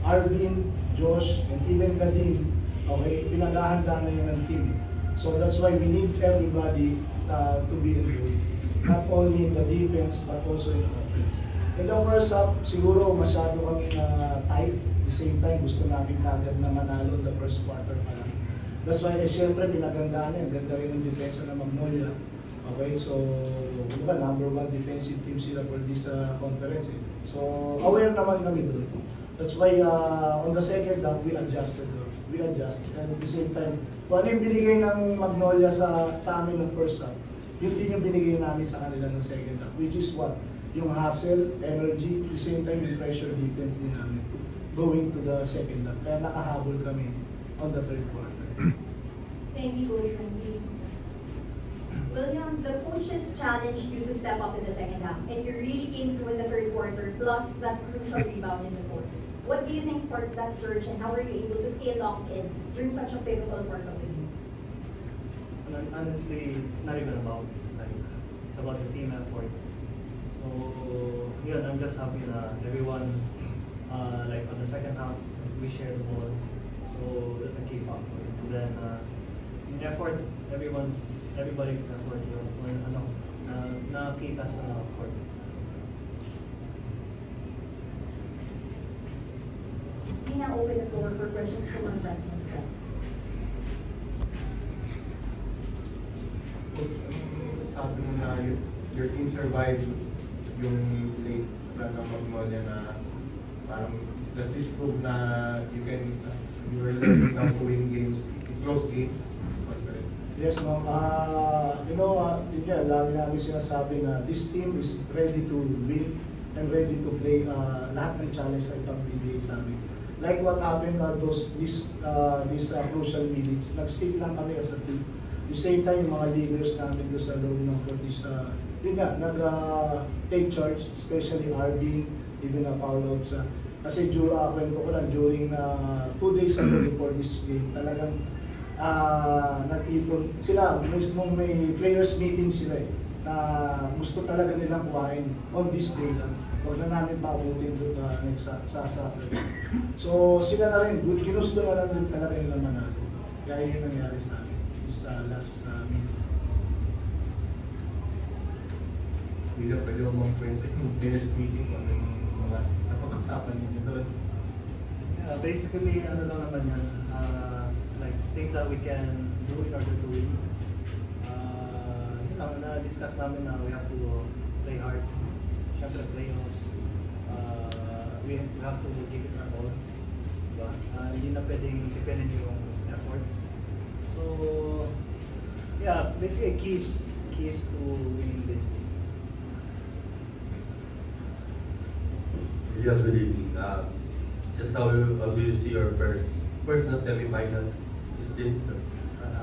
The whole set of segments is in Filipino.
Arvin, Josh, and even Kadim, okay, pinag-ahanda na yun ng team. So that's why we need everybody to be involved. Not only in the defense, but also in the offense. In the first half, siguro masyado kami tight. At the same time, gusto namin kagad na manalo the first quarter pa lang. That's why, siyempre, pinagandaan na yun. Ganda rin ng depensa ng Magnolia. Okay, so, diba, #1 defensive team sila for this conference. So, aware naman kami doon. That's why, on the second half, we adjusted. We adjust. And at the same time, kung ano yung binigay ng Magnolia sa amin ng first half, yun din yung binigay namin sa kanila ng second half, which is what? Yung hustle, energy, at the same time, yung pressure defense din namin going to the second half. Kaya nakahabol kami on the third quarter. Thank you, Coach Francie. William, the coaches challenged you to step up in the second half, and you really came through in the third quarter, plus that crucial rebound in the fourth. What do you think sparked that surge, and how were you able to stay locked in during such a pivotal part of the game? Honestly, it's not even about it's about the team effort. So yeah, I'm just happy that everyone like on the second half we shared the ball. So that's a key factor. And then in effort, everybody's effort when nakita sa court. We now open the floor for questions from our friends from the press. Coach, sabi mo na your team survived yung late run ng Magnolia na parang does this prove na you are learning now to win games, close games? Yes, no. Yun yan, lagi namin sinasabi na this team is ready to win and ready to play lahat ng challenge na ipag-bigay sa amin. Like what happened these crucial minutes, nag-stick lang kami as a team. At the same time, yung mga leaders namin doon sa loob ng court is, yun nga, nag-take charge, especially Arvin, even Paulo siya. Kasi kwento ko lang, during 2 days ago before this game, talagang nag-ipon sila, nung may players meeting sila na gusto talaga nilang kuhain on this day lang. Huwag na namin paubutin doon sa Saturday. So sila na rin, ginusto na lang din talaga nilang manalo. Kaya yun nangyari sa amin, is last minute. Hindi na pwede mong kwento yung players meeting kung ano yung mga napag-usapan ninyo doon. Yeah, basically, ano lang naman yan, like things that we can do in order to win. Yun lang, na-discuss namin na we have to play hard. Siyempre, playoffs. We have to give it our all. Diba? Hindi na pwedeng dependent yung effort. So, yeah, basically keys to winning this game. Yeah, good evening. Just how do you see your first semi-finals? Is it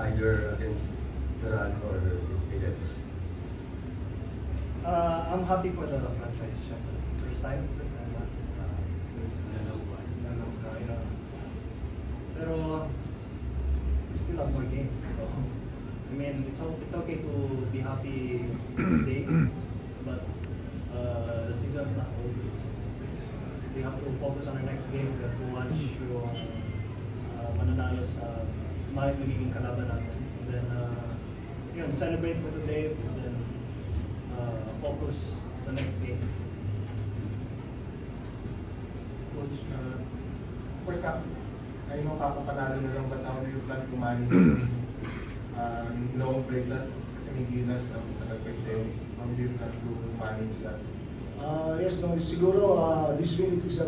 either against Duran or again? I'm happy for the franchise. First time na. Pero we still have more games. So I mean, it's okay to be happy today, but the season's not over. So we have to focus on our next game. We have to watch yung mananalo sa magiging kalaban natin. And then celebrate for today, and then focus sa next game. Coach, first up, I know kakapanalo na lang, but how do you plan to manage long break that? Kasi may ginas ang nagpag-series. How do you plan to manage that? Yes, no, siguro this week is a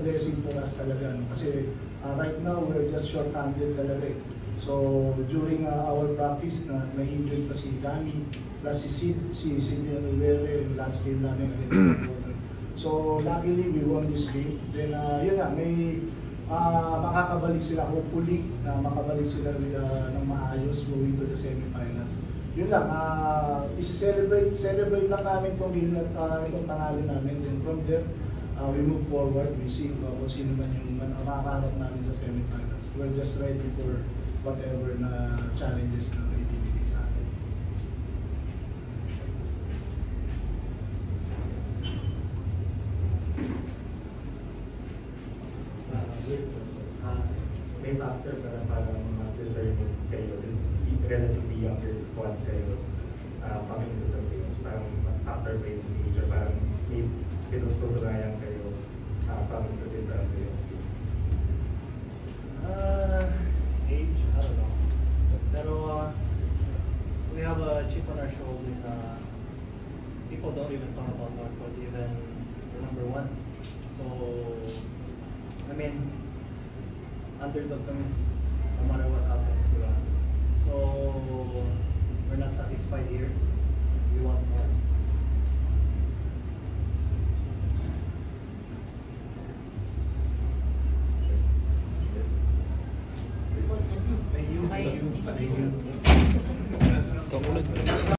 blessing for us talaga. No? Kasi right now, we're just short-handed talaga eh. So during our practice, na-injured pa si Dami, plus si Cynthia Rivera, yung last game namin against Water. So luckily, we won this game. Then yun na, may makakabalik sila, hopefully, na makabalik sila ng maayos going to the semifinals. Yun lang, celebrate lang namin itong game at itong pangalan namin. Then from there, we move forward, we see kung sino man yung makakarap namin sa semifinals. We're just ready for whatever na challenges na may bibigay sa atin. may factor pa na parang mas determined kayo since relatively younger squad kayo coming into the games. Parang factor pa yung age or parang may pinututunayan kayo coming to this game. Age, I don't know. Pero we have a chip on our shoulder. People don't even talk about Northwood, even the number one. So, I mean, underdog kami, no matter what happens. Diba? So, we're not satisfied here. We want